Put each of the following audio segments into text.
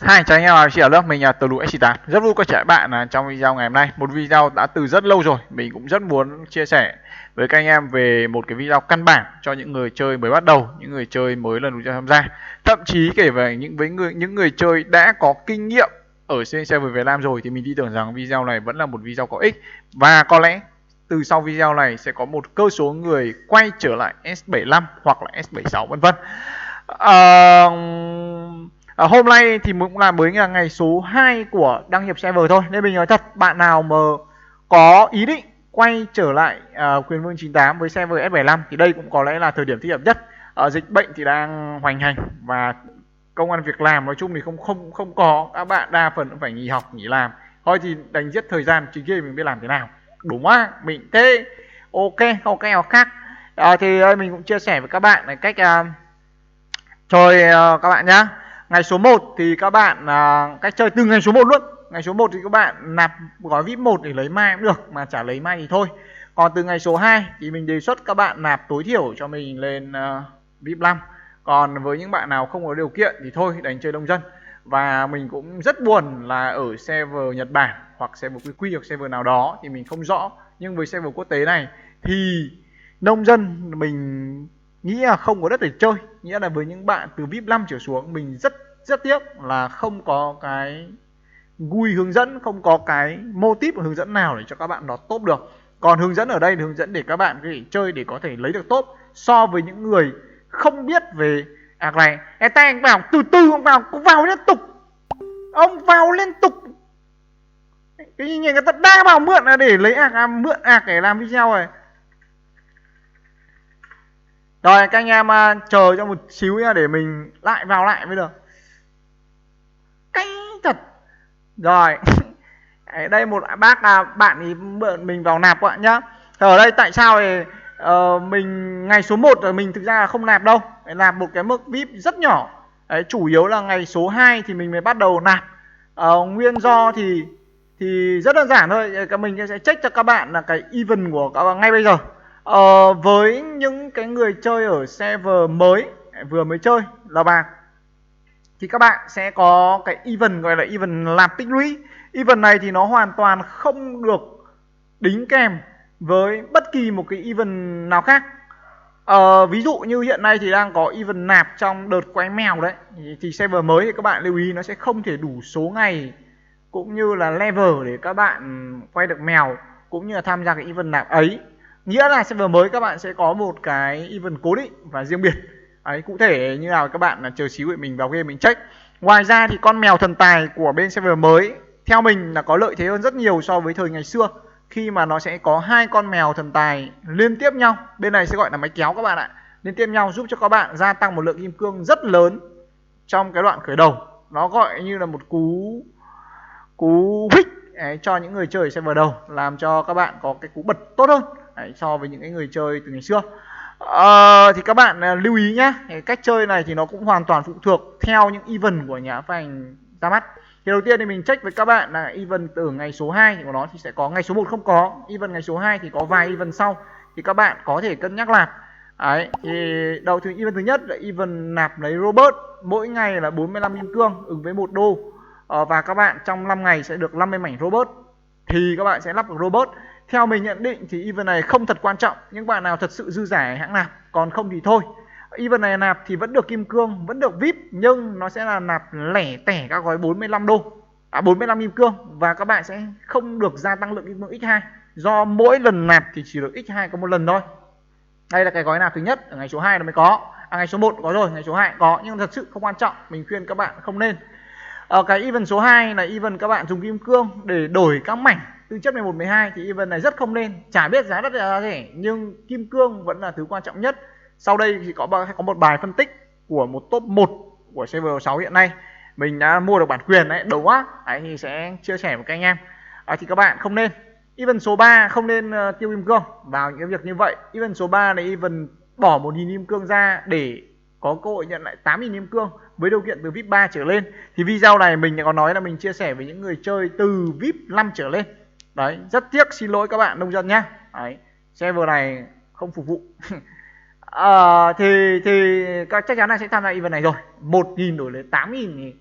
Hai chào anh em, chị ở lớp mình là Tờ Lụ SC8. Rất vui quay trở lại bạn trong video ngày hôm nay. Một video đã từ rất lâu rồi, mình cũng rất muốn chia sẻ với các anh em về một cái video căn bản cho những người chơi mới bắt đầu, những người chơi mới lần đầu tiên tham gia. Thậm chí kể về những người chơi đã có kinh nghiệm ở trên server Việt Nam rồi thì mình tin tưởng rằng video này vẫn là một video có ích, và có lẽ từ sau video này sẽ có một cơ số người quay trở lại S75 hoặc là S76 vân vân. Hôm nay thì cũng là mới là ngày số 2 của đăng nhập server thôi, nên mình nói thật, bạn nào mà có ý định quay trở lại Quyền Vương 98 với server S75 thì đây cũng có lẽ là thời điểm thích hợp nhất. Dịch bệnh thì đang hoành hành và công ăn việc làm nói chung thì không có, các bạn đa phần cũng phải nghỉ học nghỉ làm thôi, thì đánh giết thời gian chính kia mình biết làm thế nào, đúng á mình thế. Ok, không cái nào khác. Thì mình cũng chia sẻ với các bạn là cách chơi các bạn nhá. Ngày số 1 thì các bạn cách chơi từ ngày số 1 luôn. Ngày số 1 thì các bạn nạp gói VIP 1 để lấy mai cũng được, mà chả lấy mai thì thôi. Còn từ ngày số 2 thì mình đề xuất các bạn nạp tối thiểu cho mình lên VIP 5. Còn với những bạn nào không có điều kiện thì thôi đánh chơi đông dân. Và mình cũng rất buồn là ở server Nhật Bản hoặc server QQ hoặc server nào đó thì mình không rõ, nhưng với server quốc tế này thì nông dân mình nghĩ là không có đất để chơi. Nghĩa là với những bạn từ VIP 5 trở xuống, mình rất tiếc là không có cái GUI hướng dẫn, không có cái mô típ hướng dẫn nào để cho các bạn nó top được. Còn hướng dẫn ở đây là hướng dẫn để các bạn có thể chơi để có thể lấy được top, so với những người không biết về này. Anh vào từ từ, ông vào liên tục, ông vào liên tục. Cái gì người ta đa vào mượn để lấy mượn để làm video rồi. Rồi các anh em chờ cho một xíu nha, để mình vào lại mới được. Cái thật. Rồi. Đây một bác bạn ý mượn mình vào nạp các bạn nhá. Ở đây tại sao thì mình ngày số 1 rồi mình thực ra là không nạp đâu. Nạp một cái mức VIP rất nhỏ. Đấy, chủ yếu là ngày số 2 thì mình mới bắt đầu nạp. Nguyên do thì rất đơn giản thôi. Mình sẽ check cho các bạn là cái event của các bạn ngay bây giờ. Với những cái người chơi ở server mới vừa mới chơi là bạc thì các bạn sẽ có cái event gọi là event làm tích lũy. Event này thì nó hoàn toàn không được đính kèm với bất kỳ một cái event nào khác. Ví dụ như hiện nay thì đang có event nạp trong đợt quay mèo đấy, thì server mới thì các bạn lưu ý nó sẽ không thể đủ số ngày cũng như là level để các bạn quay được mèo cũng như là tham gia cái event nạp ấy. Nghĩa là server mới các bạn sẽ có một cái event cố định và riêng biệt. Đấy, cụ thể như nào các bạn là chờ xíu để mình vào game mình check. Ngoài ra thì con mèo thần tài của bên server mới theo mình là có lợi thế hơn rất nhiều so với thời ngày xưa, khi mà nó sẽ có 2 con mèo thần tài liên tiếp nhau, bên này sẽ gọi là máy kéo các bạn ạ, liên tiếp nhau giúp cho các bạn gia tăng một lượng kim cương rất lớn trong cái đoạn khởi đầu. Nó gọi như là một cú hích cho những người chơi server đầu, làm cho các bạn có cái cú bật tốt hơn so với những cái người chơi từ ngày xưa. Thì các bạn lưu ý nhé, cách chơi này thì nó cũng hoàn toàn phụ thuộc theo những event của nhà phát hành ra mắt. Thì đầu tiên thì mình check với các bạn là event từ ngày số 2 thì của nó thì sẽ có, ngày số 1 không có, event ngày số 2 thì có vài event sau thì các bạn có thể cân nhắc làm. Đấy, thì đầu thứ event thứ nhất là event nạp lấy robot, mỗi ngày là 45 kim cương ứng với 1 đô. Và các bạn trong 5 ngày sẽ được 50 mảnh robot thì các bạn sẽ lắp được robot. Theo mình nhận định thì event này không thật quan trọng, những bạn nào thật sự dư giả hãng nạp, còn không thì thôi. Event này nạp thì vẫn được kim cương, vẫn được VIP, nhưng nó sẽ là nạp lẻ tẻ các gói 45 đô, 45 kim cương, và các bạn sẽ không được gia tăng lượng kim cương x2, do mỗi lần nạp thì chỉ được x2 có một lần thôi. Đây là cái gói nạp thứ nhất, ở ngày số 2 nó mới có, ngày số 1 có rồi, ngày số 2 có, nhưng thật sự không quan trọng, mình khuyên các bạn không nên. Cái event số 2 là event các bạn dùng kim cương để đổi các mảnh tư chất 11, 12 thì event này rất không nên. Chả biết giá đất là rẻ nhưng kim cương vẫn là thứ quan trọng nhất. Sau đây thì có một bài phân tích của một top 1 của server 6 hiện nay. Mình đã mua được bản quyền đấy, đầu quá. Đấy thì sẽ chia sẻ với các anh em. Thì các bạn không nên. Event số 3 không nên tiêu kim cương vào những cái việc như vậy. Event số 3 là event bỏ 1.000 kim cương ra để có cơ hội nhận lại 8.000 kim cương với điều kiện từ VIP 3 trở lên. Thì video này mình có nói là mình chia sẻ với những người chơi từ VIP 5 trở lên. Đấy, rất tiếc, xin lỗi các bạn nông dân nhá. Đấy, server này không phục vụ. Thì các chắc chắn là sẽ tham gia event này rồi. 1.000 đổi lấy 8.000 thì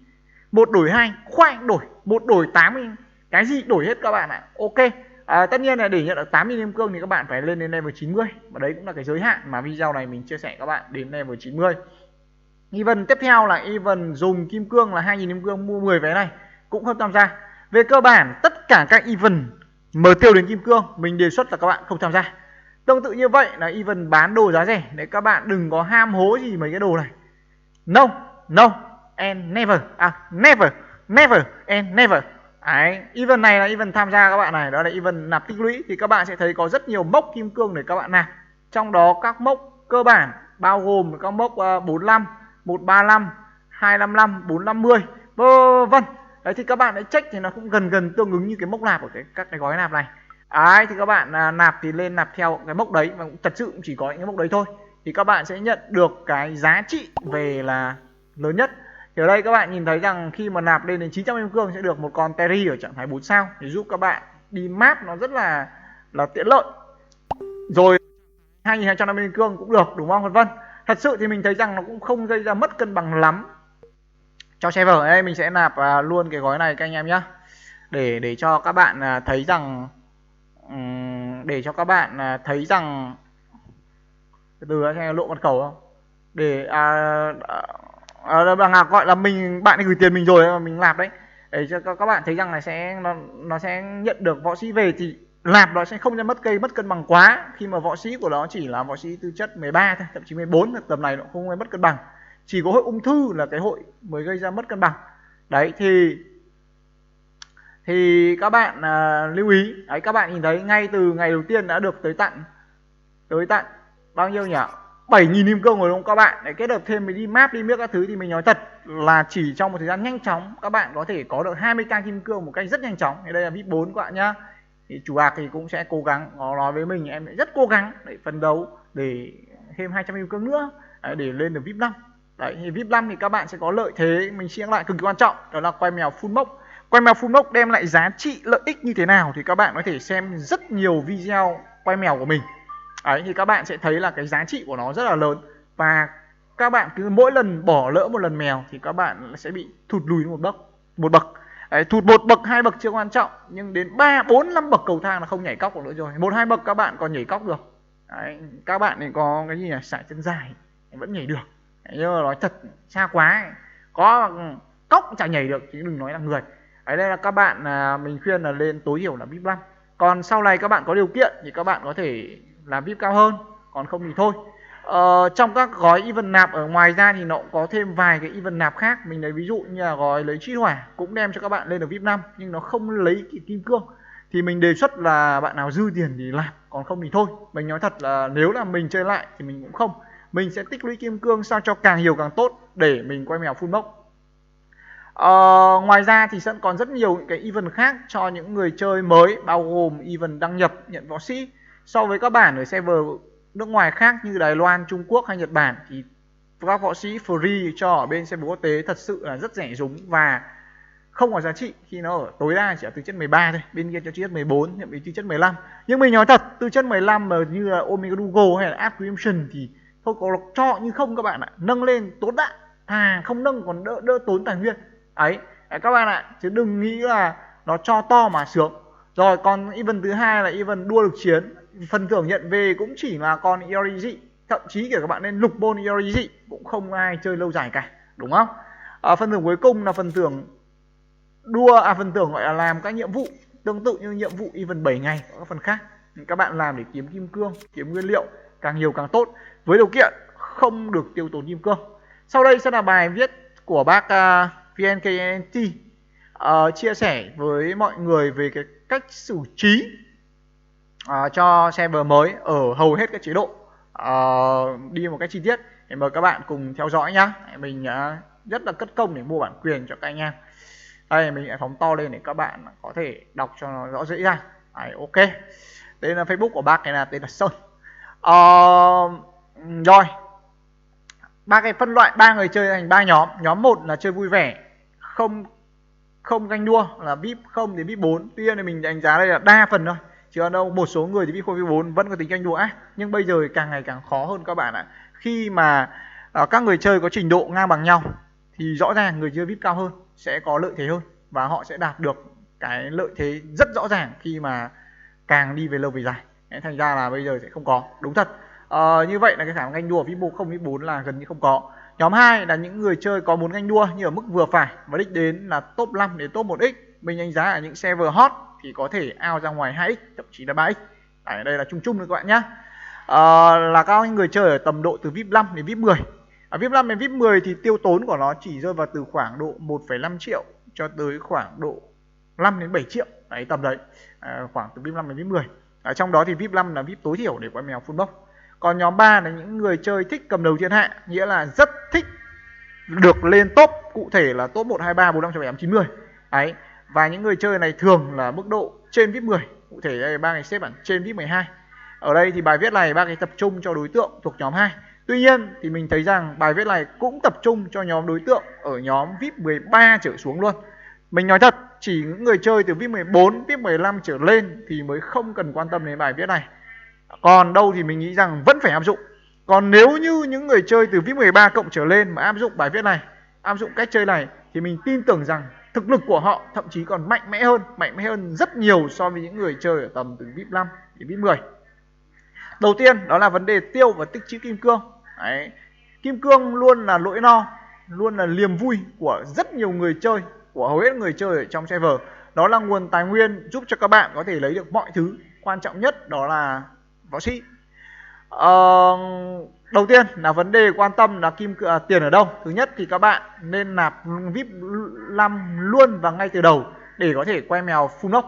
1 đổi 2 khoanh đổi, 1 đổi 8, cái gì đổi hết các bạn ạ. Ok. Tất nhiên là để nhận được 8.000 kim cương thì các bạn phải lên đến level 90, và đấy cũng là cái giới hạn mà video này mình chia sẻ các bạn, đến level 90. Event tiếp theo là event dùng kim cương là 2.000 kim cương mua 10 vé này, cũng không tham gia. Về cơ bản tất cả các event mở tiêu đến kim cương mình đề xuất là các bạn không tham gia. Tương tự như vậy là event bán đồ giá rẻ, để các bạn đừng có ham hố gì mấy cái đồ này. No, no and never, never and never. Đấy, event này là event tham gia các bạn này, đó là event nạp tích lũy, thì các bạn sẽ thấy có rất nhiều mốc kim cương để các bạn nạp. Trong đó các mốc cơ bản bao gồm các mốc 45, 135, 255, 450, vân. Đấy thì các bạn hãy check thì nó cũng gần tương ứng như cái mốc nạp của các cái gói nạp này. Đấy thì các bạn nạp thì lên nạp theo cái mốc đấy, và cũng thật sự cũng chỉ có những cái mốc đấy thôi, thì các bạn sẽ nhận được cái giá trị về là lớn nhất. Thì ở đây các bạn nhìn thấy rằng khi mà nạp lên đến 900 kim cương sẽ được một con Terry ở trạng thái 4 sao, thì giúp các bạn đi map nó rất là tiện lợi. Rồi 2.250 kim cương cũng được, đúng không, vân vân. Thật sự thì mình thấy rằng nó cũng không gây ra mất cân bằng lắm cho server. Ở đây mình sẽ nạp luôn cái gói này các anh em nhé, để cho các bạn thấy rằng từ xem lộ mật khẩu không, để gọi là bạn ấy gửi tiền mình rồi mà mình nạp đấy, để cho các bạn thấy rằng là nó sẽ nhận được võ sĩ về, thì nạp nó sẽ không mất cân bằng quá, khi mà võ sĩ của nó chỉ là võ sĩ tư chất 13 thôi, thậm chí 14, tầm này nó không gây mất cân bằng. Chỉ có hội ung thư là cái hội mới gây ra mất cân bằng. Đấy thì các bạn lưu ý. Đấy, các bạn nhìn thấy ngay từ ngày đầu tiên đã được tới tận bao nhiêu nhỉ, 7.000 kim cương rồi đúng không các bạn. Để kết hợp thêm với đi map đi miếc các thứ thì mình nói thật là chỉ trong một thời gian nhanh chóng các bạn có thể có được 20k kim cương một cách rất nhanh chóng. Thì đây là VIP 4 các bạn nhá. Thì chủ ạc thì cũng sẽ cố gắng, nó nói với mình em rất cố gắng để phấn đấu để thêm 200 kim cương nữa. Đấy, để lên được VIP 5. Đấy, thì VIP 5 thì các bạn sẽ có lợi thế, mình chia lại cực kỳ quan trọng, đó là quay mèo full mốc. Quay mèo full mốc đem lại giá trị lợi ích như thế nào thì các bạn có thể xem rất nhiều video quay mèo của mình. Đấy, thì các bạn sẽ thấy là cái giá trị của nó rất là lớn, và các bạn cứ mỗi lần bỏ lỡ một lần mèo thì các bạn sẽ bị thụt lùi một bậc. Đấy, thụt 1 bậc 2 bậc chưa quan trọng, nhưng đến 3, 4, 5 bậc cầu thang là không nhảy cóc được nữa rồi. 1, 2 bậc các bạn còn nhảy cóc được. Đấy, các bạn thì có cái gì nhỉ, sải chân dài vẫn nhảy được. Đấy, nhưng mà nói thật xa quá, có cóc chả nhảy được chứ đừng nói là người. Đấy, đây là các bạn mình khuyên là lên tối thiểu là VIP 5. Còn sau này các bạn có điều kiện thì các bạn có thể làm VIP cao hơn, còn không thì thôi. Trong các gói event nạp ở ngoài ra thì nó cũng có thêm vài cái event nạp khác. Mình lấy ví dụ như là gói lấy truy hỏa cũng đem cho các bạn lên được VIP 5, nhưng nó không lấy kim cương. Thì mình đề xuất là bạn nào dư tiền thì làm, còn không thì thôi. Mình nói thật là nếu là mình chơi lại thì mình cũng không. Mình sẽ tích lũy kim cương sao cho càng nhiều càng tốt để mình quay mèo full mốc. Ngoài ra thì sẽ còn rất nhiều những cái event khác cho những người chơi mới, bao gồm event đăng nhập nhận võ sĩ. So với các bản ở server nước ngoài khác như Đài Loan, Trung Quốc hay Nhật Bản thì các võ sĩ free cho ở bên server quốc tế thật sự là rất rẻ rúng và không có giá trị, khi nó ở tối đa chỉ ở tư chất 13 thôi, bên kia cho tư chất 14, nhận tư chất 15. Nhưng mình nói thật, tư chất 15 mà như là Omega Dugo hay là Acquisition thì thôi có cho nhưng không các bạn ạ, nâng lên tốn đạn, không nâng còn đỡ tốn tài nguyên. Ấy, các bạn ạ, chứ đừng nghĩ là nó cho to mà sướng. Rồi còn event thứ hai là event đua lực chiến, phần thưởng nhận về cũng chỉ là con Iori dị, thậm chí kể các bạn nên lục bôn Iori dị cũng không ai chơi lâu dài cả, đúng không? Phần thưởng cuối cùng là phần thưởng phần thưởng gọi là làm các nhiệm vụ tương tự như nhiệm vụ event 7 ngày có các phần khác. Các bạn làm để kiếm kim cương, kiếm nguyên liệu, càng nhiều càng tốt, với điều kiện không được tiêu tốn kim cương. Sau đây sẽ là bài viết của bác VNKNT chia sẻ với mọi người về cái cách xử trí cho server mới ở hầu hết các chế độ, đi một cách chi tiết. Thì mời các bạn cùng theo dõi nhá. Mình rất là cất công để mua bản quyền cho các anh em. Đây mình sẽ phóng to lên để các bạn có thể đọc cho nó rõ dễ ra. Đấy, ok. Đây là Facebook của bác, này là tên là Sơn. Rồi ba cái phân loại 3 người chơi thành 3 nhóm. Nhóm 1 là chơi vui vẻ, không ganh đua, là VIP 0 đến VIP 4. Tuy nhiên thì mình đánh giá đây là đa phần thôi, chứ ở đâu một số người thì VIP 0 VIP 4 vẫn có tính ganh đua nhưng bây giờ càng ngày càng khó hơn các bạn ạ. Khi mà các người chơi có trình độ ngang bằng nhau thì rõ ràng người chơi VIP cao hơn sẽ có lợi thế hơn và họ sẽ đạt được cái lợi thế rất rõ ràng khi mà càng đi về lâu về dài. Thành ra là bây giờ sẽ không có, đúng thật. Như vậy là cái khả năng ganh đua VIP 0, VIP 4 là gần như không có. Nhóm 2 là những người chơi có muốn ganh đua nhưng ở mức vừa phải và đích đến là top 5 đến top 1x. Mình đánh giá ở những server hot thì có thể out ra ngoài 2x, thậm chí là 3x. Đấy, đây là chung chung thôi các bạn nhé. Là các người chơi ở tầm độ từ VIP 5 đến VIP 10. Ở VIP 5 đến VIP 10 thì tiêu tốn của nó chỉ rơi vào từ khoảng độ 1,5 triệu cho tới khoảng độ 5 đến 7 triệu. Đấy, tầm đấy. Khoảng từ VIP 5 đến VIP 10. Ở trong đó thì VIP 5 là VIP tối thiểu để quay mèo full box. Còn nhóm 3 là những người chơi thích cầm đầu thiên hạ, nghĩa là rất thích được lên top, cụ thể là top 1, 2, 3, 4, 5, 6, 7, 8, 9, 10. Đấy. Và những người chơi này thường là mức độ trên VIP 10, cụ thể đây ba người xếp hẳn trên VIP 12. Ở đây thì bài viết này bác ấy tập trung cho đối tượng thuộc nhóm 2. Tuy nhiên thì mình thấy rằng bài viết này cũng tập trung cho nhóm đối tượng ở nhóm VIP 13 trở xuống luôn. Mình nói thật, chỉ những người chơi từ VIP 14, VIP 15 trở lên thì mới không cần quan tâm đến bài viết này. Còn đâu thì mình nghĩ rằng vẫn phải áp dụng. Còn nếu như những người chơi từ VIP 13 cộng trở lên mà áp dụng bài viết này, áp dụng cách chơi này thì mình tin tưởng rằng thực lực của họ thậm chí còn mạnh mẽ hơn rất nhiều so với những người chơi ở tầm từ VIP 5 đến VIP 10. Đầu tiên đó là vấn đề tiêu và tích trữ kim cương. Đấy. Kim cương luôn là nỗi no, luôn là niềm vui của rất nhiều người chơi, của hầu hết người chơi ở trong server. Đó là nguồn tài nguyên giúp cho các bạn có thể lấy được mọi thứ. Quan trọng nhất đó là võ sĩ. Đầu tiên là vấn đề quan tâm là tiền ở đâu. Thứ nhất thì các bạn nên nạp VIP 5 luôn và ngay từ đầu để có thể quay mèo full box.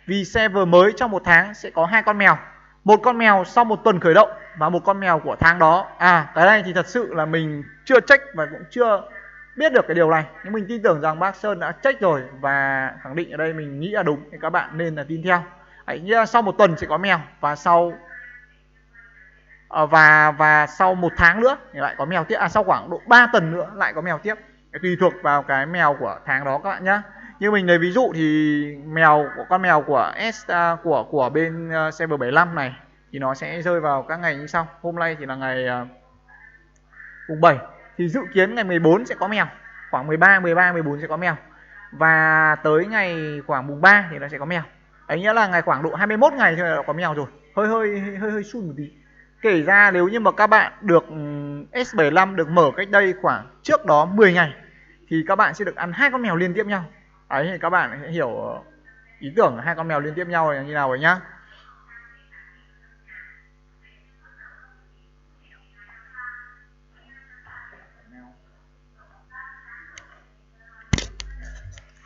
Vì server mới trong một tháng sẽ có 2 con mèo. Một con mèo sau một tuần khởi động và một con mèo của tháng đó. Cái này thì thật sự là mình chưa check và cũng chưa biết được cái điều này. Nhưng mình tin tưởng rằng bác Sơn đã check rồi và khẳng định ở đây mình nghĩ là đúng. Thì các bạn nên là tin theo. Như sau một tuần sẽ có mèo và sau một tháng nữa thì lại có mèo tiếp. Sau khoảng độ 3 tuần nữa lại có mèo tiếp. Tùy thuộc vào cái mèo của tháng đó các bạn nhé. Như mình lấy ví dụ thì con mèo của bên server 75 này thì nó sẽ rơi vào các ngày như sau. Hôm nay thì là ngày mùng 7 thì dự kiến ngày 14 sẽ có mèo, khoảng 13, 14 sẽ có mèo. Và tới ngày khoảng mùng 3 thì nó sẽ có mèo. Đấy nghĩa là ngày khoảng độ 21 ngày thôi là có mèo rồi. Hơi xun một tí. Kể ra nếu như mà các bạn được S75 được mở cách đây khoảng trước đó 10 ngày thì các bạn sẽ được ăn 2 con mèo liên tiếp nhau. Đấy thì các bạn sẽ hiểu ý tưởng 2 con mèo liên tiếp nhau là như nào rồi nhá.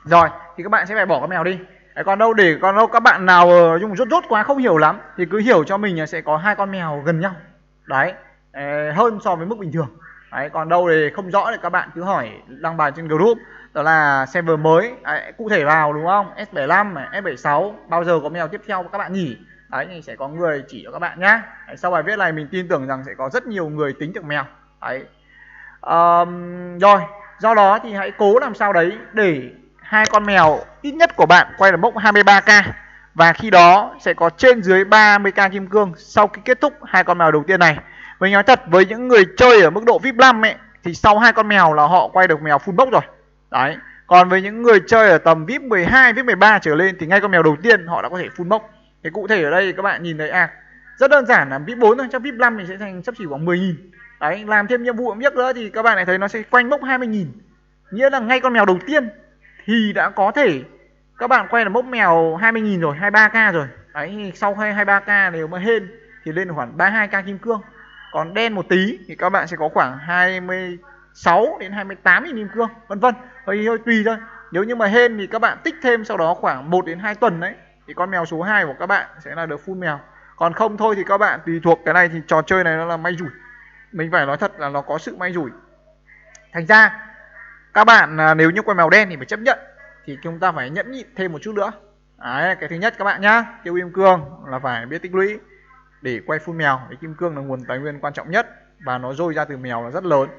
Rồi thì các bạn sẽ phải bỏ con mèo đi. Còn đâu các bạn nào dùng rốt quá không hiểu lắm thì cứ hiểu cho mình là sẽ có 2 con mèo gần nhau. Đấy, hơn so với mức bình thường. Đấy, còn đâu thì không rõ thì các bạn cứ hỏi đăng bài trên group. Đó là server mới cụ thể vào đúng không? S75 này, S76 bao giờ có mèo tiếp theo các bạn nhỉ? Đấy thì sẽ có người chỉ cho các bạn nhá. Đấy, sau bài viết này mình tin tưởng rằng sẽ có rất nhiều người tính được mèo. Đấy. Rồi, do đó thì hãy cố làm sao đấy để 2 con mèo ít nhất của bạn quay được mốc 23k và khi đó sẽ có trên dưới 30k kim cương sau khi kết thúc 2 con mèo đầu tiên này. Mình nói thật với những người chơi ở mức độ VIP 5 ấy thì sau 2 con mèo là họ quay được mèo full box rồi. Đấy. Còn với những người chơi ở tầm VIP 12, VIP 13 trở lên thì ngay con mèo đầu tiên họ đã có thể full box. Thì cụ thể ở đây các bạn nhìn thấy rất đơn giản là VIP 4 thôi, trong VIP 5 thì sẽ thành sắp chỉ khoảng 10.000. Đấy, làm thêm nhiệm vụ biết nữa thì các bạn lại thấy nó sẽ quanh mốc 20.000. Nghĩa là ngay con mèo đầu tiên thì đã có thể các bạn quay là mốc mèo 20.000 rồi, 23k rồi. Đấy, thì sau 23k nếu mà hên thì lên khoảng 32k kim cương. Còn đen một tí thì các bạn sẽ có khoảng 26 đến 28.000 kim cương, vân vân. Hơi tùy thôi. Nếu như mà hên thì các bạn tích thêm sau đó khoảng 1 đến 2 tuần đấy thì con mèo số 2 của các bạn sẽ là được full mèo. Còn không thôi thì các bạn tùy thuộc, cái này thì trò chơi này nó là may rủi. Mình phải nói thật là nó có sự may rủi. Thành ra các bạn nếu như quay mèo đen thì phải chấp nhận, thì chúng ta phải nhẫn nhịn thêm một chút nữa. Đấy, cái thứ nhất các bạn nhá, tiêu kim cương là phải biết tích lũy để quay full mèo. Cái kim cương là nguồn tài nguyên quan trọng nhất và nó dôi ra từ mèo là rất lớn.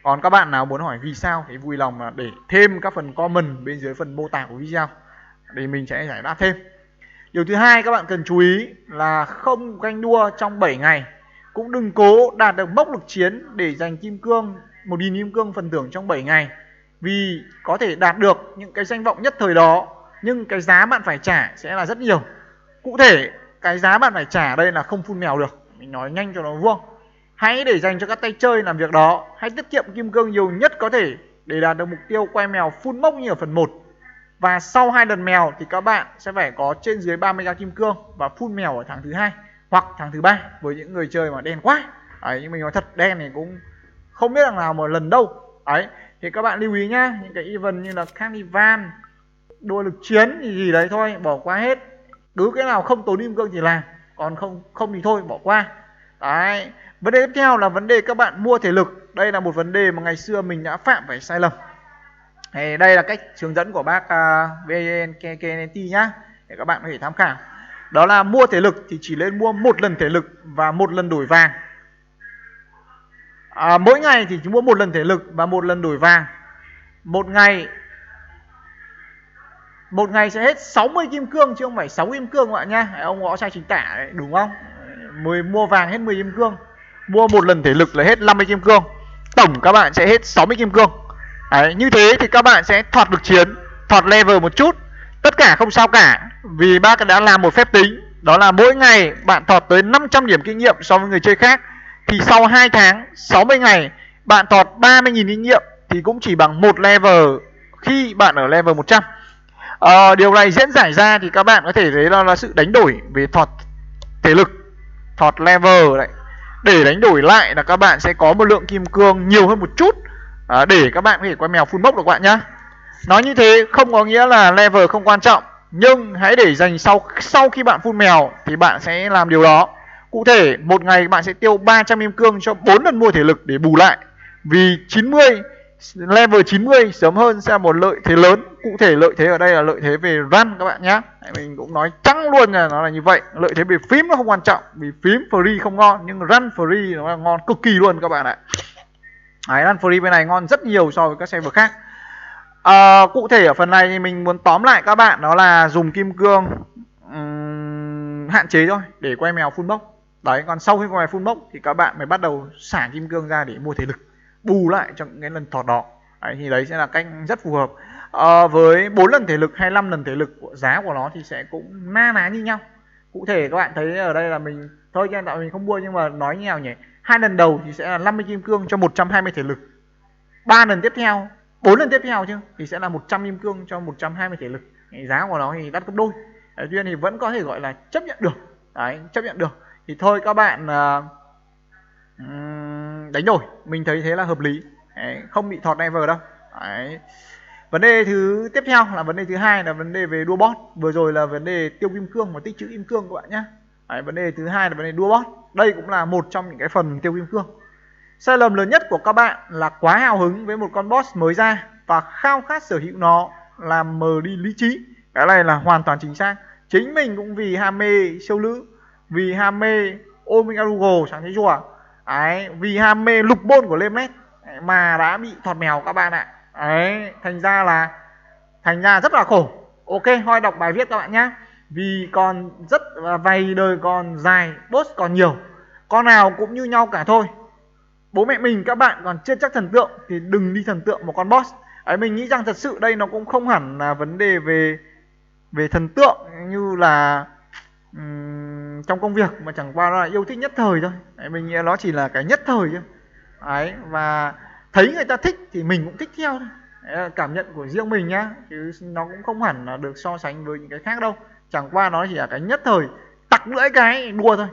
Còn các bạn nào muốn hỏi vì sao thì vui lòng là để thêm các phần comment bên dưới phần mô tả của video để mình sẽ giải đáp thêm. Điều thứ hai các bạn cần chú ý là không ganh đua trong 7 ngày. Cũng đừng cố đạt được mốc lực chiến để giành kim cương 1.000 kim cương phần thưởng trong 7 ngày. vì có thể đạt được những cái danh vọng nhất thời đó, nhưng cái giá bạn phải trả sẽ là rất nhiều. Cụ thể cái giá bạn phải trả đây là không phun mèo được, mình nói nhanh cho nó vuông. Hãy để dành cho các tay chơi làm việc đó, hãy tiết kiệm kim cương nhiều nhất có thể để đạt được mục tiêu quay mèo full mốc như ở phần 1. Và sau 2 lần mèo thì các bạn sẽ phải có trên dưới 30k kim cương và full mèo ở tháng thứ 2 hoặc tháng thứ 3 với những người chơi mà đen quá. Đấy, nhưng mình nói thật, đen này cũng không biết đằng nào một lần đâu. Đấy, thì các bạn lưu ý nhá, những cái event như là Carnival, đua lực chiến gì đấy thôi, bỏ qua hết. Cứ cái nào không tốn kim cương thì làm, còn không thì thôi, bỏ qua. Đấy, vấn đề tiếp theo là vấn đề các bạn mua thể lực. Đây là một vấn đề mà ngày xưa mình đã phạm phải sai lầm. Đây là cách hướng dẫn của bác VNKNT nhá, để các bạn có thể tham khảo. Đó là mua thể lực thì chỉ nên mua một lần thể lực và một lần đổi vàng. Mỗi ngày thì chỉ mua một lần thể lực và một lần đổi vàng. Một ngày sẽ hết 60 kim cương chứ không phải 6 kim cương các bạn nhá. Ông gõ sai chính tả đấy, đúng không? Mua vàng hết 10 kim cương, mua một lần thể lực là hết 50 kim cương. Tổng các bạn sẽ hết 60 kim cương. Đấy, như thế thì các bạn sẽ thọt được chiến, thọt level một chút. Tất cả không sao cả, vì bác đã làm một phép tính. Đó là mỗi ngày bạn thọt tới 500 điểm kinh nghiệm so với người chơi khác. Thì sau 2 tháng, 60 ngày, bạn thọt 30.000 kinh nghiệm thì cũng chỉ bằng một level khi bạn ở level 100. Điều này diễn giải ra thì các bạn có thể thấy là sự đánh đổi về thọt thể lực, thọt level đấy. Để đánh đổi lại là các bạn sẽ có một lượng kim cương nhiều hơn một chút, để các bạn có thể quay mèo full mốc được các bạn nhá. Nói như thế không có nghĩa là level không quan trọng, nhưng hãy để dành sau khi bạn full mèo thì bạn sẽ làm điều đó. Cụ thể một ngày bạn sẽ tiêu 300 kim cương cho 4 lần mua thể lực để bù lại. Vì 90 level 90 sớm hơn sẽ là một lợi thế lớn. Cụ thể lợi thế ở đây là lợi thế về run các bạn nhé. Mình cũng nói trắng luôn là nó là như vậy. Lợi thế về phím nó không quan trọng, vì phím free không ngon, nhưng run free nó là ngon cực kỳ luôn các bạn ạ. Run free bên này ngon rất nhiều so với các server khác. Cụ thể ở phần này thì mình muốn tóm lại các bạn, đó là dùng kim cương hạn chế thôi để quay mèo full mốc. Đấy, còn sau khi quay mèo full mốc thì các bạn mới bắt đầu xả kim cương ra để mua thể lực, bù lại cho những cái lần thọt đó. Đấy, thì đấy sẽ là cách rất phù hợp. Với 4 lần thể lực hay 5 lần thể lực, giá của nó thì sẽ cũng na ná như nhau. Cụ thể các bạn thấy ở đây là mình thôi hiện tại mình không mua, nhưng mà nói như nào nhỉ, 2 lần đầu thì sẽ là 50 kim cương cho 120 thể lực. 3 lần tiếp theo, 4 lần tiếp theo chứ thì sẽ là 100 kim cương cho 120 thể lực. Giá của nó thì đắt gấp đôi. Tuy nhiên thì vẫn có thể gọi là chấp nhận được. Đấy, chấp nhận được. Thì thôi các bạn đánh đổi, mình thấy thế là hợp lý. Đấy, không bị thọt level đâu. Đấy. Vấn đề thứ tiếp theo là vấn đề thứ hai là vấn đề về đua boss. Vừa rồi là vấn đề tiêu kim cương và tích trữ kim cương các bạn nhé. Đấy, vấn đề thứ hai là vấn đề đua boss. Đây cũng là một trong những cái phần tiêu kim cương. Sai lầm lớn nhất của các bạn là quá hào hứng với một con boss mới ra và khao khát sở hữu nó, làm mờ đi lý trí. Cái này là hoàn toàn chính xác. Chính mình cũng vì ham mê siêu nữ, vì ham mê Omega Google chẳng thấy chùa. Đấy, vì ham mê lục bôn của Lemnet mà đã bị thọt mèo các bạn ạ. Đấy, thành ra rất là khổ. Ok, Hoi đọc bài viết các bạn nhé. Vì còn rất vầy đời còn dài, boss còn nhiều, con nào cũng như nhau cả thôi. Bố mẹ mình các bạn còn chưa chắc thần tượng thì đừng đi thần tượng một con boss. Ấy, mình nghĩ rằng thật sự đây nó cũng không hẳn là vấn đề về thần tượng như là trong công việc, mà chẳng qua nó là yêu thích nhất thời thôi. Đấy, mình nghĩ nó chỉ là cái nhất thời thôi. Đấy, và thấy người ta thích thì mình cũng thích theo thôi. Đấy là cảm nhận của riêng mình nhá, chứ nó cũng không hẳn là được so sánh với những cái khác đâu. Chẳng qua nó chỉ là cái nhất thời, tặc lưỡi cái đua thôi.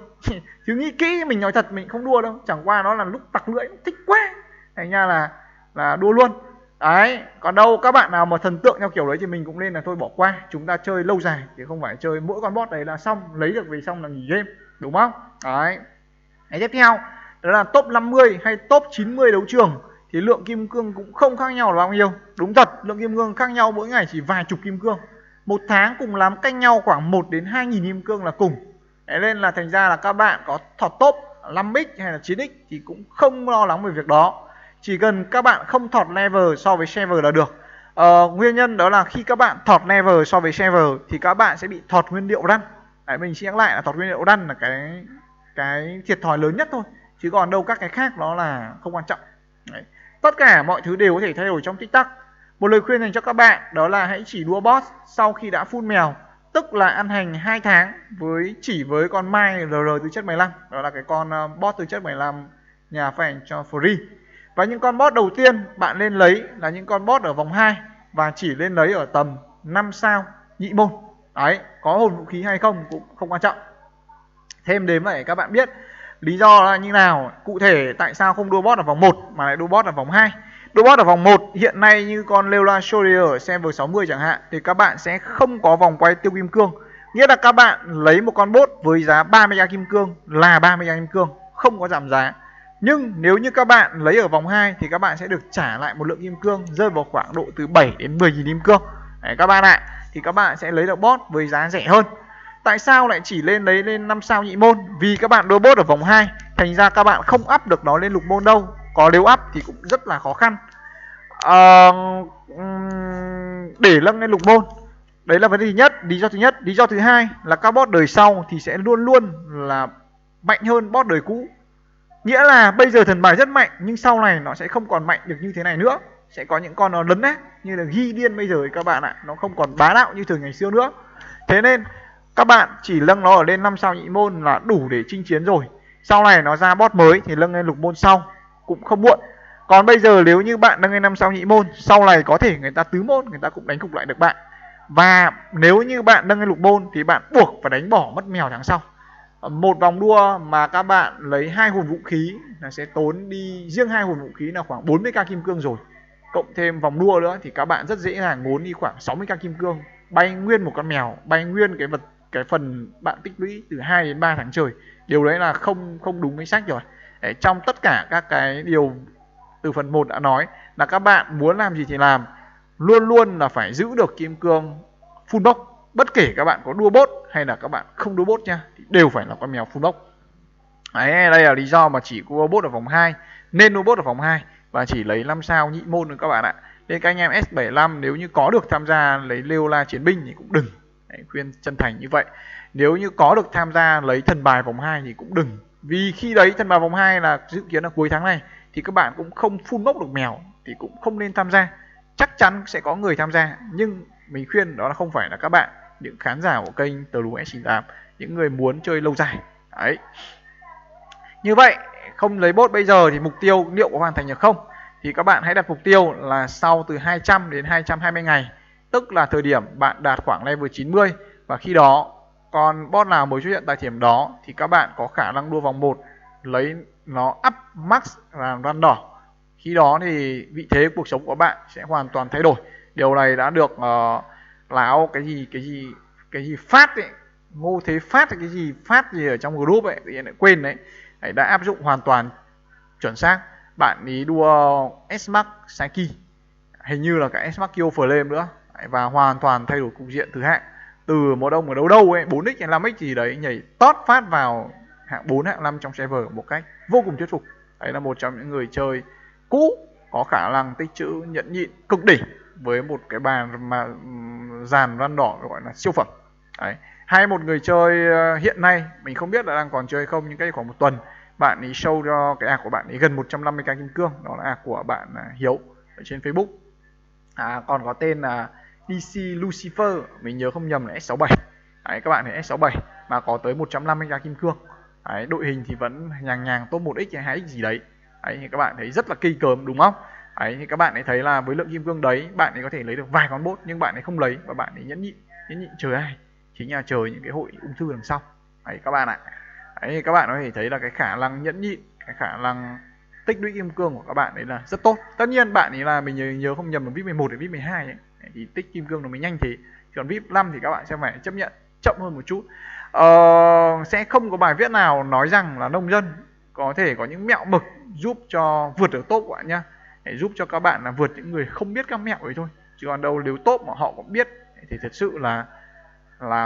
Chứ nghĩ kỹ mình nói thật mình không đua đâu, chẳng qua nó là lúc tặc lưỡi thích quá, thành ra là đua luôn. Đấy, còn đâu các bạn nào mà thần tượng theo kiểu đấy thì mình cũng nên là thôi bỏ qua, chúng ta chơi lâu dài thì không phải chơi mỗi con boss đấy là xong, lấy được về xong là nghỉ game, đúng không? Đấy. Đấy, tiếp theo đó là top 50 hay top 90 đấu trường thì lượng kim cương cũng không khác nhau là bao nhiêu. Đúng thật, lượng kim cương khác nhau mỗi ngày chỉ vài chục kim cương. Một tháng cùng lắm cách nhau khoảng 1 đến 2.000 kim cương là cùng. Đấy, nên là thành ra là các bạn có thọt top 5x hay là 9x thì cũng không lo lắng về việc đó. Chỉ cần các bạn không thọt level so với server là được. Nguyên nhân đó là khi các bạn thọt level so với server thì các bạn sẽ bị thọt nguyên liệu run. Đấy, mình sẽ nhắc lại là thọt nguyên liệu run là cái thiệt thòi lớn nhất thôi. Chứ còn đâu các cái khác nó là không quan trọng. Đấy. Tất cả mọi thứ đều có thể thay đổi trong tích tắc. Một lời khuyên dành cho các bạn đó là hãy chỉ đua boss sau khi đã full mèo, tức là ăn hành 2 tháng chỉ với con Mai LR tư chất 15, đó là cái con boss tư chất 15 nhà phát hành cho free. Và những con boss đầu tiên bạn lên lấy là những con boss ở vòng 2 và chỉ lên lấy ở tầm 5 sao nhị môn. Đấy, có hồn vũ khí hay không cũng không quan trọng. Thêm đến vậy các bạn biết lý do là như nào, cụ thể tại sao không đua boss ở vòng 1 mà lại đua boss ở vòng 2. Đua boss ở vòng 1 hiện nay như con Leola Soldier ở server 60 chẳng hạn thì các bạn sẽ không có vòng quay tiêu kim cương. Nghĩa là các bạn lấy một con boss với giá 30k kim cương là 30k kim cương, không có giảm giá. Nhưng nếu như các bạn lấy ở vòng 2 thì các bạn sẽ được trả lại một lượng kim cương rơi vào khoảng độ từ 7 đến 10.000 kim cương. Đấy các bạn ạ, thì các bạn sẽ lấy được boss với giá rẻ hơn. Tại sao lại chỉ lấy lên 5 sao nhị môn? Vì các bạn đua boss ở vòng 2, thành ra các bạn không up được nó lên lục môn đâu. Có nếu up thì cũng rất là khó khăn. Để nâng lên lục môn, đấy là vấn đề lý do thứ nhất. Lý do thứ hai là các boss đời sau thì sẽ luôn luôn là mạnh hơn boss đời cũ. Nghĩa là bây giờ thần bài rất mạnh nhưng sau này nó sẽ không còn mạnh được như thế này nữa. Sẽ có những con nó lấn át như là ghi điên bây giờ các bạn ạ, nó không còn bá đạo như thường ngày xưa nữa. Thế nên các bạn chỉ nâng nó ở lên 5 sao nhị môn là đủ để chinh chiến rồi. Sau này nó ra boss mới thì nâng lên lục môn sau cũng không muộn. Còn bây giờ nếu như bạn nâng lên 5 sao nhị môn, sau này có thể người ta tứ môn người ta cũng đánh cục lại được bạn. Và nếu như bạn nâng lên lục môn thì bạn buộc phải đánh bỏ mất mèo tháng sau. Một vòng đua mà các bạn lấy 2 hồn vũ khí là sẽ tốn đi riêng 2 hồn vũ khí là khoảng 40k kim cương rồi. Cộng thêm vòng đua nữa thì các bạn rất dễ dàng ngốn đi khoảng 60k kim cương, bay nguyên một con mèo, bay nguyên cái phần bạn tích lũy từ 2 đến 3 tháng trời. Điều đấy là không đúng với sách rồi. Đấy, trong tất cả các cái điều từ phần 1 đã nói là các bạn muốn làm gì thì làm, luôn luôn là phải giữ được kim cương full box. Bất kể các bạn có đua bot hay là các bạn không đua bot nha, thì đều phải là con mèo full box. Đấy, đây là lý do mà chỉ đua bot ở vòng 2, nên đua bot ở vòng 2 và chỉ lấy 5 sao nhị môn nữa các bạn ạ. Nên các anh em S75 nếu như có được tham gia lấy Leola chiến binh thì cũng đừng. Đấy, khuyên chân thành như vậy. Nếu như có được tham gia lấy thần bài vòng 2 thì cũng đừng. Vì khi đấy thần bài vòng 2 là dự kiến là cuối tháng này thì các bạn cũng không full box được mèo thì cũng không nên tham gia. Chắc chắn sẽ có người tham gia, nhưng mình khuyên đó là không phải là các bạn, những khán giả của kênh Tờ Lù S98, những người muốn chơi lâu dài. Đấy. Như vậy, không lấy bot bây giờ thì mục tiêu liệu có hoàn thành được không? Thì các bạn hãy đặt mục tiêu là sau từ 200 đến 220 ngày, tức là thời điểm bạn đạt khoảng level 90, và khi đó còn bot nào mới xuất hiện tại điểm đó thì các bạn có khả năng đua vòng 1 lấy nó up max là run đỏ. Khi đó thì vị thế cuộc sống của bạn sẽ hoàn toàn thay đổi. Điều này đã được lão cái gì phát ấy, Ngô Thế Phát hay cái gì phát gì ở trong group ấy, tự nhiên lại quên đấy. Đấy, đã áp dụng hoàn toàn chuẩn xác. Bạn ý đua S-Max Saki, hình như là cái S-Max Kyo Flame nữa. Đấy, và hoàn toàn thay đổi cục diện thứ hạng. Từ một ông ở đâu đâu ấy, 4x hay 5x gì đấy, nhảy tót phát vào hạng 4, hạng 5 trong server một cách vô cùng thuyết phục. Đấy là một trong những người chơi cũ có khả năng tích trữ nhẫn nhịn cực đỉnh với một cái bàn mà dàn run đỏ gọi là siêu phẩm. Đấy. Hay một người chơi hiện nay mình không biết là đang còn chơi không, nhưng cách khoảng một tuần bạn ấy show cho cái ạc của bạn ấy gần 150k kim cương, đó là ạc của bạn Hiếu ở trên Facebook. Còn có tên là DC Lucifer, mình nhớ không nhầm là S67. Đấy, các bạn thấy S67 mà có tới 150k kim cương. Đấy, đội hình thì vẫn nhàng top 1x hay 2x gì đấy. Đấy, thì các bạn thấy rất là kỳ cớm đúng không? Đấy, thì các bạn ấy thấy là với lượng kim cương đấy bạn ấy có thể lấy được vài con bot, nhưng bạn ấy không lấy và bạn ấy nhẫn nhịn chờ ai? Chính là chờ những cái hội ung thư đằng sau. Đấy các bạn ạ. Đấy, các bạn có thể thấy là cái khả năng nhẫn nhịn, cái khả năng tích lũy kim cương của các bạn đấy là rất tốt. Tất nhiên bạn ấy là mình nhớ không nhầm là VIP 11 đến VIP 12 ấy, thì tích kim cương nó mới nhanh thế. Còn VIP 5 thì các bạn sẽ phải chấp nhận chậm hơn một chút. Sẽ không có bài viết nào nói rằng là nông dân có thể có những mẹo mực giúp cho vượt được top của bạn nhá, để giúp cho các bạn là vượt những người không biết các mẹo ấy thôi. Chứ còn đâu nếu top mà họ cũng biết thì thật sự là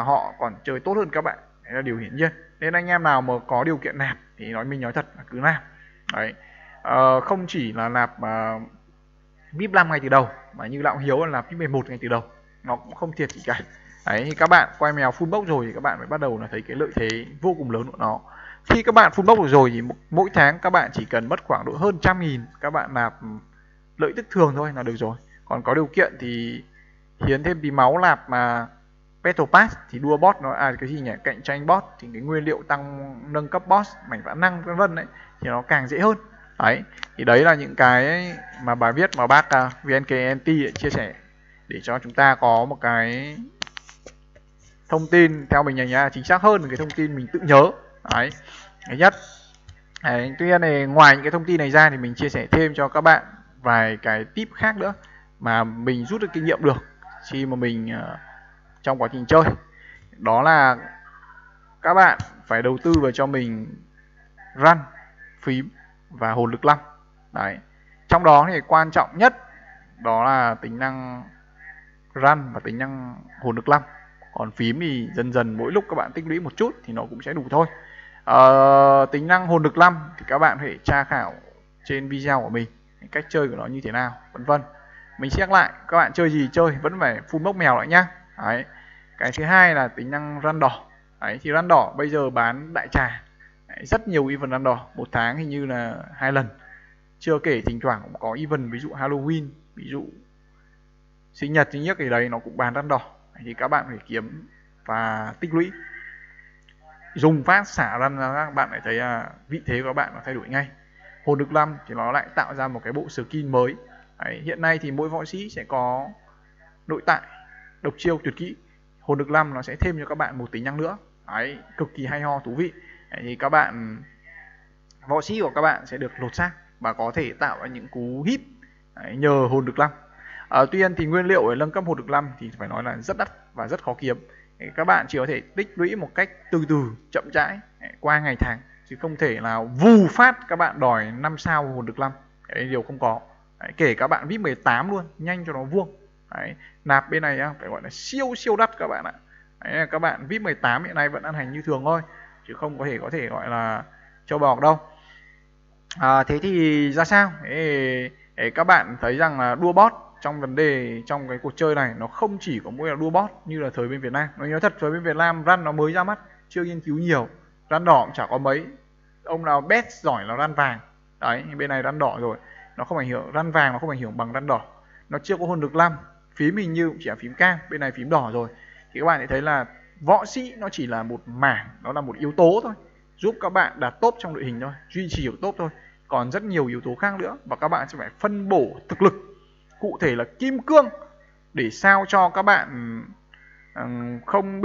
họ còn chơi tốt hơn các bạn. Đấy là điều hiển nhiên. Nên anh em nào mà có điều kiện nạp thì mình nói thật là cứ nạp. Đấy. Không chỉ là nạp VIP 5 ngay từ đầu, mà như Lão Hiếu là nạp VIP 11 ngay từ đầu, nó cũng không thiệt gì cả. Đấy, thì các bạn quay mèo full box rồi thì các bạn mới bắt đầu là thấy cái lợi thế vô cùng lớn của nó. Khi các bạn full box được rồi thì mỗi tháng các bạn chỉ cần mất khoảng độ hơn 100.000, các bạn nạp lợi tức thường thôi là được rồi. Còn có điều kiện thì hiến thêm tí máu nạp mà Battle Pass thì đua boss nó cái gì nhỉ, cạnh tranh boss thì cái nguyên liệu tăng nâng cấp boss, mảnh vỡ năng vân vân đấy thì nó càng dễ hơn. Đấy thì đấy là những cái mà bài viết mà bác VNKNT chia sẻ để cho chúng ta có một cái thông tin theo mình nhá, chính xác hơn cái thông tin mình tự nhớ. Đấy thứ nhất. Đấy, tuy nhiên này ngoài những cái thông tin này ra thì mình chia sẻ thêm cho các bạn vài cái tip khác nữa mà mình rút được kinh nghiệm được khi mà mình trong quá trình chơi. Đó là các bạn phải đầu tư vào cho mình run, phím và hồn lực 5. Đấy. Trong đó thì quan trọng nhất đó là tính năng run và tính năng hồn lực 5. Còn phím thì dần dần mỗi lúc các bạn tích lũy một chút thì nó cũng sẽ đủ thôi. Tính năng hồn lực 5 thì các bạn phải tra khảo trên video của mình cách chơi của nó như thế nào vân vân. Mình sẽ nhắc lại, các bạn chơi gì chơi vẫn phải full mốc mèo lại nhá. Đấy. Cái thứ hai là tính năng run đỏ. Đấy, thì run đỏ bây giờ bán đại trà. Đấy, rất nhiều event run đỏ, một tháng hình như là 2 lần. Chưa kể thỉnh thoảng cũng có event ví dụ Halloween, ví dụ sinh nhật chính nhất thì đấy nó cũng bán run đỏ. Đấy, thì các bạn phải kiếm và tích lũy. Dùng phát xả run ra các bạn lại thấy vị thế của các bạn nó thay đổi ngay. Hồn lực 5 thì nó lại tạo ra một cái bộ skin mới. Đấy, hiện nay thì mỗi võ sĩ sẽ có nội tại, độc chiêu, tuyệt kỹ. Hồn lực 5 nó sẽ thêm cho các bạn một tính năng nữa. Đấy, cực kỳ hay ho, thú vị. Đấy, thì các bạn võ sĩ của các bạn sẽ được lột xác và có thể tạo ra những cú hit nhờ hồn lực 5. Tuy nhiên thì nguyên liệu để nâng cấp hồn lực 5 thì phải nói là rất đắt và rất khó kiếm. Các bạn chỉ có thể tích lũy một cách từ từ, chậm rãi qua ngày tháng, chứ không thể nào vù phát các bạn đòi 5 sao hồn lực 5. Cái điều không có. Đấy, kể các bạn VIP 18 luôn, nhanh cho nó vuông. Đấy, nạp bên này phải gọi là siêu đắt các bạn ạ. Đấy, các bạn VIP 18 hiện nay vẫn ăn hành như thường thôi, chứ không có thể gọi là châu bò đâu. Thế thì ra sao? Để các bạn thấy rằng là đua boss trong vấn đề trong cái cuộc chơi này nó không chỉ có mỗi là đua boss như là thời bên Việt Nam. Nói thật, thời bên Việt Nam run nó mới ra mắt, chưa nghiên cứu nhiều, run đỏ cũng chả có mấy. Ông nào best giỏi là run vàng. Đấy, bên này run đỏ rồi, nó không ảnh hưởng, run vàng nó không ảnh hưởng bằng run đỏ. Nó chưa có hồn lực 5, phím hình như cũng chỉ là phím cam, bên này phím đỏ rồi. Thì các bạn sẽ thấy là võ sĩ nó chỉ là một mảng, nó là một yếu tố thôi, giúp các bạn đạt top trong đội hình thôi, duy trì ở top thôi. Còn rất nhiều yếu tố khác nữa và các bạn sẽ phải phân bổ thực lực, cụ thể là kim cương, để sao cho các bạn không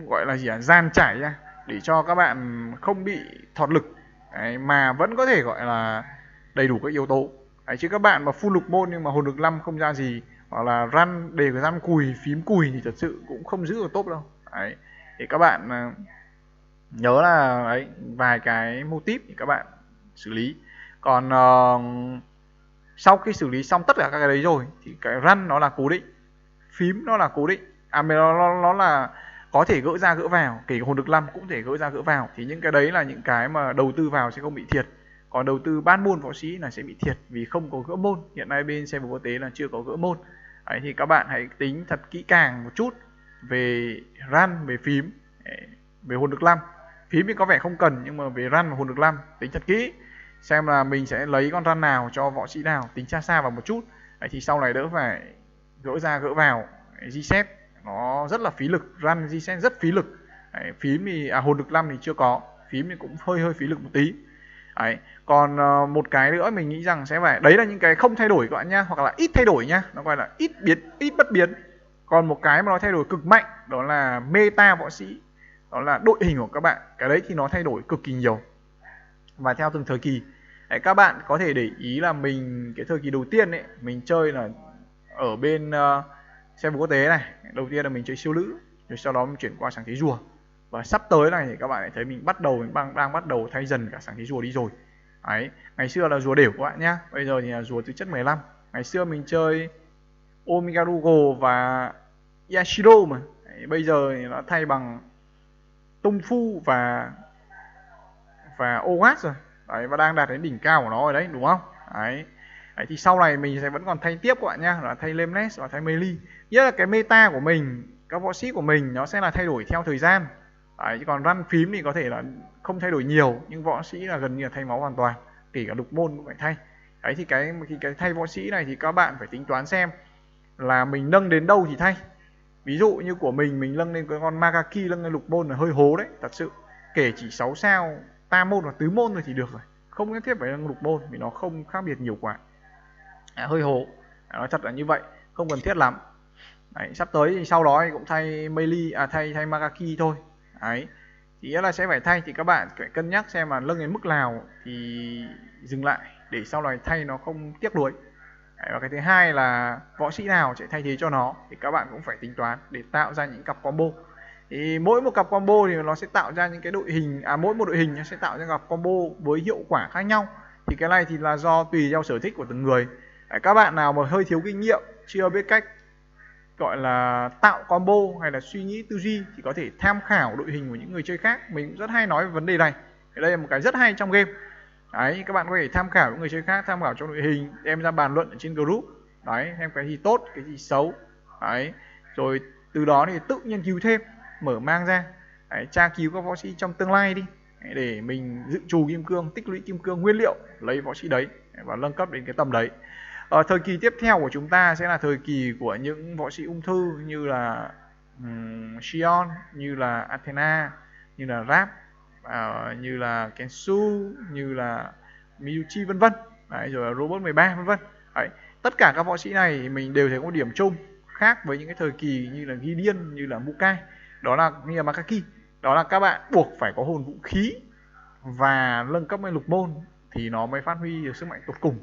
gọi là gì gian trải ra, để cho các bạn không bị thọt lực. Đấy, mà vẫn có thể gọi là đầy đủ các yếu tố. Đấy, chứ các bạn mà full lục môn nhưng mà hồn lực 5 không ra gì, hoặc là run để cái run cùi, phím cùi thì thật sự cũng không giữ được top đâu. Đấy, thì các bạn nhớ là đấy, vài cái mô típ thì các bạn xử lý. Còn sau khi xử lý xong tất cả các cái đấy rồi thì cái run nó là cố định, phím nó là cố định, nó là có thể gỡ ra gỡ vào, kể cả hồn lực 5 cũng thể gỡ ra gỡ vào. Thì những cái đấy là những cái mà đầu tư vào sẽ không bị thiệt. Còn đầu tư ban môn võ sĩ là sẽ bị thiệt vì không có gỡ môn. Hiện nay bên server quốc tế là chưa có gỡ môn. Đấy, thì các bạn hãy tính thật kỹ càng một chút về run, về phím, về hồn lực 5. Phím thì có vẻ không cần, nhưng mà về run và hồn lực 5 tính thật kỹ, xem là mình sẽ lấy con run nào cho võ sĩ nào, tính xa vào một chút. Đấy, thì sau này đỡ phải gỡ ra gỡ vào. Reset nó rất là phí lực, run reset rất phí lực. Đấy, phím thì hồn lực 5 thì chưa có, phím thì cũng hơi phí lực một tí. Đấy, còn một cái nữa mình nghĩ rằng sẽ phải, đấy là những cái không thay đổi các bạn nhá, hoặc là ít thay đổi nhá, nó gọi là ít bất biến. Còn một cái mà nó thay đổi cực mạnh đó là meta võ sĩ, đó là đội hình của các bạn. Cái đấy thì nó thay đổi cực kỳ nhiều và theo từng thời kỳ. Đấy, các bạn có thể để ý là mình cái thời kỳ đầu tiên ấy mình chơi là ở bên server quốc tế này, đầu tiên là mình chơi siêu lữ, rồi sau đó mình chuyển qua sáng thế rùa, và sắp tới này thì các bạn thấy mình đang bắt đầu thay dần cả sáng thế rùa đi rồi. Đấy, ngày xưa là rùa đều các bạn nhá, bây giờ thì là rùa tư chất 15. Ngày xưa mình chơi Omega Rugo và Yashiro mà. Đấy, bây giờ thì nó thay bằng Tung Fu và Ogat rồi. Đấy, và đang đạt đến đỉnh cao của nó rồi đấy, đúng không? Đấy. Đấy, thì sau này mình sẽ vẫn còn thay tiếp các bạn nhá, là thay Lemnes và thay Melee. Nghĩa là cái meta của mình, các võ sĩ của mình nó sẽ là thay đổi theo thời gian. Đấy, chứ còn run phím thì có thể là không thay đổi nhiều, nhưng võ sĩ là gần như là thay máu hoàn toàn, kể cả lục môn cũng phải thay. Đấy thì cái thay võ sĩ này thì các bạn phải tính toán xem là mình nâng đến đâu thì thay. Ví dụ như của mình nâng lên cái con Magaki, nâng lên lục môn là hơi hố đấy, thật sự. Kể chỉ 6 sao tam môn hoặc tứ môn rồi thì được rồi, không nhất thiết phải nâng lục môn vì nó không khác biệt nhiều quá. Hơi hố, nói thật là như vậy, không cần thiết lắm. Đấy, sắp tới thì sau đó thì cũng thay melee, thay Magaki thôi. Đấy, thì nghĩa là sẽ phải thay, thì các bạn phải cân nhắc xem là nâng đến mức nào thì dừng lại để sau này thay nó không tiếc nuối. Và cái thứ hai là võ sĩ nào sẽ thay thế cho nó thì các bạn cũng phải tính toán để tạo ra những cặp combo. Thì mỗi một cặp combo thì nó sẽ tạo ra những cái đội hình, mỗi một đội hình nó sẽ tạo ra cặp combo với hiệu quả khác nhau. Thì cái này thì là do tùy theo sở thích của từng người. Các bạn nào mà hơi thiếu kinh nghiệm, chưa biết cách gọi là tạo combo hay là suy nghĩ tư duy thì có thể tham khảo đội hình của những người chơi khác. Mình cũng rất hay nói về vấn đề này. Đây là một cái rất hay trong game. Đấy, các bạn có thể tham khảo những người chơi khác, tham khảo trong đội hình, đem ra bàn luận ở trên group. Đấy, xem cái gì tốt, cái gì xấu. Đấy, rồi từ đó thì tự nghiên cứu thêm, mở mang ra. Đấy, tra cứu các võ sĩ trong tương lai đi. Đấy, để mình dự trù kim cương, tích lũy kim cương nguyên liệu, lấy võ sĩ đấy và nâng cấp đến cái tầm đấy. Thời kỳ tiếp theo của chúng ta sẽ là thời kỳ của những võ sĩ ung thư như là Xion, như là Athena, như là Rap, như là Kensu, như là Miyuchi vân vân. Đấy, rồi là Robot 13 vân vân. Đấy, tất cả các võ sĩ này mình đều thấy có điểm chung khác với những cái thời kỳ như là Gideon, như là Mukai, đó là như là Makaki, đó là các bạn buộc phải có hồn vũ khí và nâng cấp lên lục môn thì nó mới phát huy được sức mạnh tột cùng.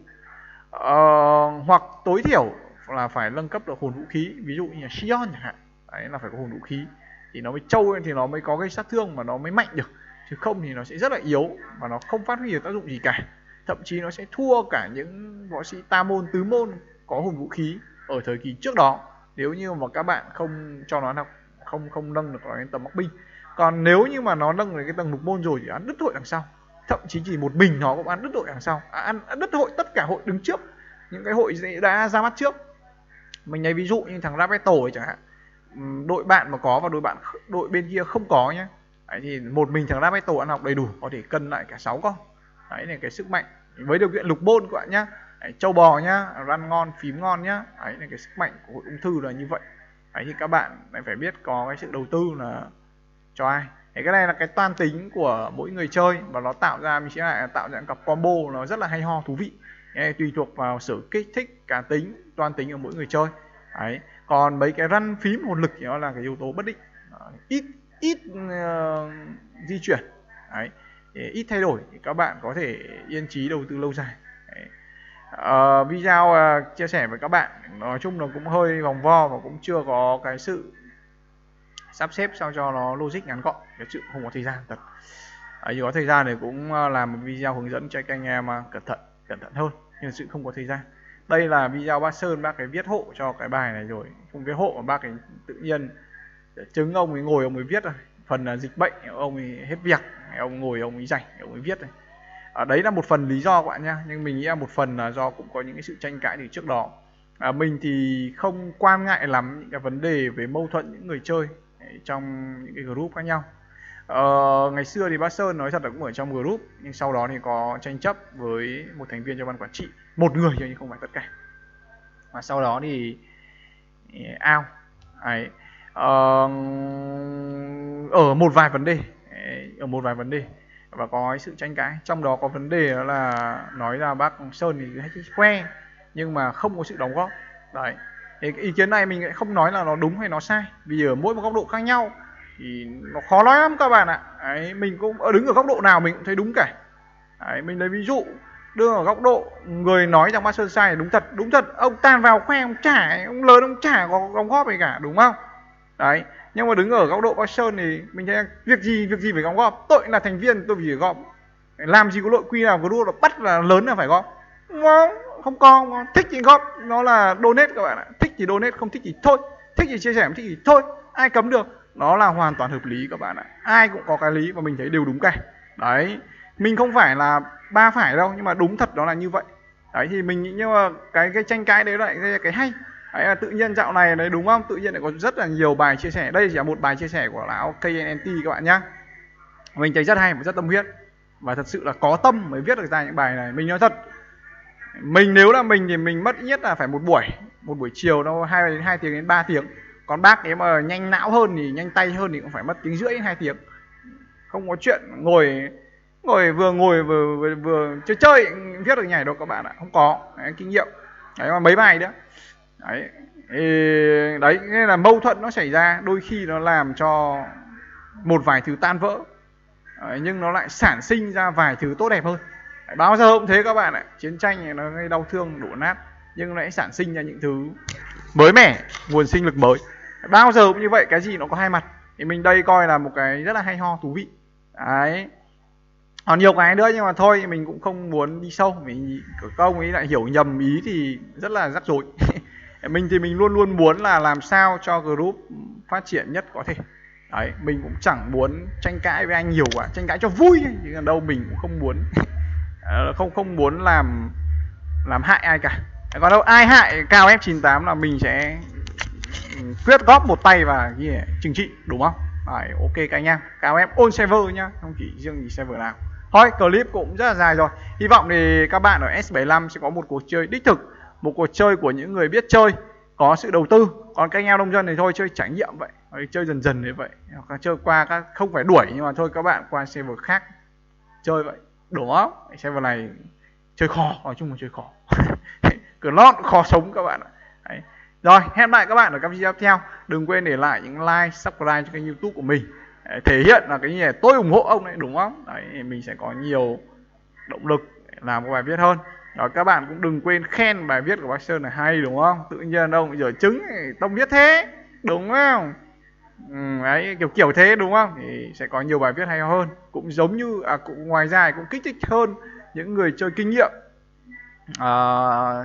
Hoặc tối thiểu là phải nâng cấp được hồn vũ khí, ví dụ như là Xion chẳng hạn. Đấy, là phải có hồn vũ khí thì nó mới trâu lên, thì nó mới có gây sát thương mà nó mới mạnh được, chứ không thì nó sẽ rất là yếu và nó không phát huy được tác dụng gì cả. Thậm chí nó sẽ thua cả những võ sĩ tam môn tứ môn có hồn vũ khí ở thời kỳ trước đó, nếu như mà các bạn không cho nó học, không nâng được nó lên tầm mắc binh. Còn nếu như mà nó nâng đến cái tầng lục môn rồi thì ăn đứt hội đằng sau, thậm chí chỉ một mình nó cũng ăn đứt hội đằng sau, ăn đứt hội tất cả hội đứng trước, những cái hội đã ra mắt trước. Mình lấy ví dụ như thằng Rabeto ấy chẳng hạn, đội bạn mà có và đội bên kia không có nhé. Đấy, thì một mình thằng Rabeto ăn học đầy đủ có thể cân lại cả 6 con. Đấy là cái sức mạnh với điều kiện lục môn các bạn nhá. Đấy, châu bò nhá, run ngon, phím ngon nhá. Đấy là cái sức mạnh của hội ung thư là như vậy. Đấy thì các bạn phải biết có cái sự đầu tư là cho ai. Đấy, cái này là cái toan tính của mỗi người chơi và nó tạo ra, mình sẽ lại tạo ra cặp combo nó rất là hay ho, thú vị. Đấy, tùy thuộc vào sở kích thích, cá tính, toan tính của mỗi người chơi. Đấy, còn mấy cái run phím hồn lực thì nó là cái yếu tố bất định, ít di chuyển. Đấy, ít thay đổi thì các bạn có thể yên trí đầu tư lâu dài. Video chia sẻ với các bạn nói chung là cũng hơi vòng vo và cũng chưa có cái sự sắp xếp sao cho nó logic ngắn gọn, cái sự không có thời gian thật. Nếu có thời gian thì cũng làm một video hướng dẫn cho các anh em cẩn thận hơn, nhưng sự không có thời gian. Đây là video bác Sơn, bác ấy viết hộ cho cái bài này rồi, không viết hộ mà bác ấy tự nhiên chứng ông ấy ngồi ông ấy viết rồi. Phần là dịch bệnh ông ấy hết việc, ông ngồi ông ấy rảnh ông ấy viết này. Đấy là một phần lý do các bạn nhá, nhưng mình nghĩ là một phần là do cũng có những cái sự tranh cãi từ trước đó. Mình thì không quan ngại lắm những cái vấn đề về mâu thuẫn những người chơi trong những cái group khác nhau. Ngày xưa thì bác Sơn nói thật là cũng ở trong group, nhưng sau đó thì có tranh chấp với một thành viên trong ban quản trị, một người nhưng không phải tất cả, và sau đó thì out. Đấy. Ở một vài vấn đề và có sự tranh cãi, trong đó có vấn đề đó là nói là bác Sơn thì hay khoe nhưng mà không có sự đóng góp. Đấy, thì cái ý kiến này mình lại không nói là nó đúng hay nó sai, vì ở mỗi một góc độ khác nhau thì nó khó nói lắm các bạn ạ. Đấy, mình cũng đứng ở góc độ nào mình cũng thấy đúng cả. Đấy, mình lấy ví dụ đưa ở góc độ người nói rằng bác Sơn sai, đúng thật, ông tan vào khoe, ông lớn ông chả có đóng góp gì cả, đúng không? Đấy, nhưng mà đứng ở góc độ bác Sơn thì mình thấy việc gì phải đóng góp, tôi là thành viên tôi phải góp, làm gì có nội quy nào group là bắt là lớn là phải góp, không có, thích thì góp, nó là donate các bạn ạ, thích thì donate, không thích thì thôi, thích thì chia sẻ, không thích thì thôi, ai cấm được, nó là hoàn toàn hợp lý các bạn ạ, ai cũng có cái lý và mình thấy đều đúng cả. Đấy, mình không phải là ba phải đâu, nhưng mà đúng thật đó là như vậy. Đấy thì mình nghĩ, nhưng mà cái tranh cãi đấy là cái hay. Đấy là tự nhiên dạo này đấy, đúng không, tự nhiên lại có rất là nhiều bài chia sẻ. Đây chỉ là một bài chia sẻ của lão KNNT các bạn nhá, mình thấy rất hay và rất tâm huyết, và thật sự là có tâm mới viết được ra những bài này. Mình nói thật, Mình nếu là mình thì mình mất ít nhất là phải một buổi chiều nó 2 tiếng đến 3 tiếng. Còn bác nếu mà nhanh não hơn thì nhanh tay hơn thì cũng phải mất tiếng rưỡi đến 2 tiếng. Không có chuyện ngồi vừa chơi chơi viết được nhảy đâu các bạn ạ, không có đấy, kinh nghiệm. Đấy mà mấy bài nữa. Đấy. Đấy nên là mâu thuẫn nó xảy ra, đôi khi nó làm cho một vài thứ tan vỡ. Đấy, nhưng nó lại sản sinh ra vài thứ tốt đẹp hơn. Đấy, bao giờ cũng thế các bạn ạ, chiến tranh này nó gây đau thương đổ nát nhưng nó lại sản sinh ra những thứ mới mẻ, nguồn sinh lực mới. Bao giờ cũng như vậy, cái gì nó có hai mặt. Thì mình đây coi là một cái rất là hay ho, thú vị. Đấy. Còn nhiều cái nữa nhưng mà thôi mình cũng không muốn đi sâu, mình các ông ấy lại hiểu nhầm ý thì rất là rắc rối. Mình thì mình luôn luôn muốn là làm sao cho group phát triển nhất có thể. Đấy, mình cũng chẳng muốn tranh cãi với anh nhiều quá, tranh cãi cho vui ấy, chứ đâu mình cũng không muốn không muốn làm hại ai cả. Còn đâu ai hại Cao F98 là mình sẽ quyết góp một tay và trừng trị, đúng không? Đấy, ok các anh em. Cao F all server nhá, không chỉ riêng gì server nào. Thôi, clip cũng rất là dài rồi. Hy vọng thì các bạn ở S75 sẽ có một cuộc chơi đích thực, một cuộc chơi của những người biết chơi, có sự đầu tư. Còn các anh em nông dân thì thôi chơi trải nghiệm vậy, chơi dần dần như vậy. Hoặc chơi qua các không phải đuổi nhưng mà thôi các bạn qua server khác chơi vậy, đúng không? Server này chơi khó, nói chung là chơi khó. Cửa lót khó sống các bạn ạ. Đấy. Rồi, hẹn lại các bạn ở các video tiếp theo. Đừng quên để lại những like, subscribe cho kênh YouTube của mình. Đấy, thể hiện là cái gì tôi ủng hộ ông đấy, đúng không? Đấy, mình sẽ có nhiều động lực để làm một bài viết hơn. Đó, các bạn cũng đừng quên khen bài viết của bác Sơn là hay, đúng không? Tự nhiên ông giờ trứng tông viết thế, đúng không? Đấy, kiểu thế đúng không? Thì sẽ có nhiều bài viết hay hơn. Cũng giống như cũng ngoài ra cũng kích thích hơn những người chơi kinh nghiệm.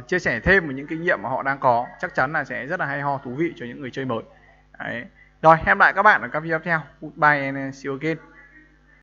Chia sẻ thêm về những kinh nghiệm mà họ đang có, chắc chắn là sẽ rất là hay ho, thú vị cho những người chơi mới. Đấy. Rồi, hẹn lại các bạn ở các video tiếp theo. Goodbye and see you again.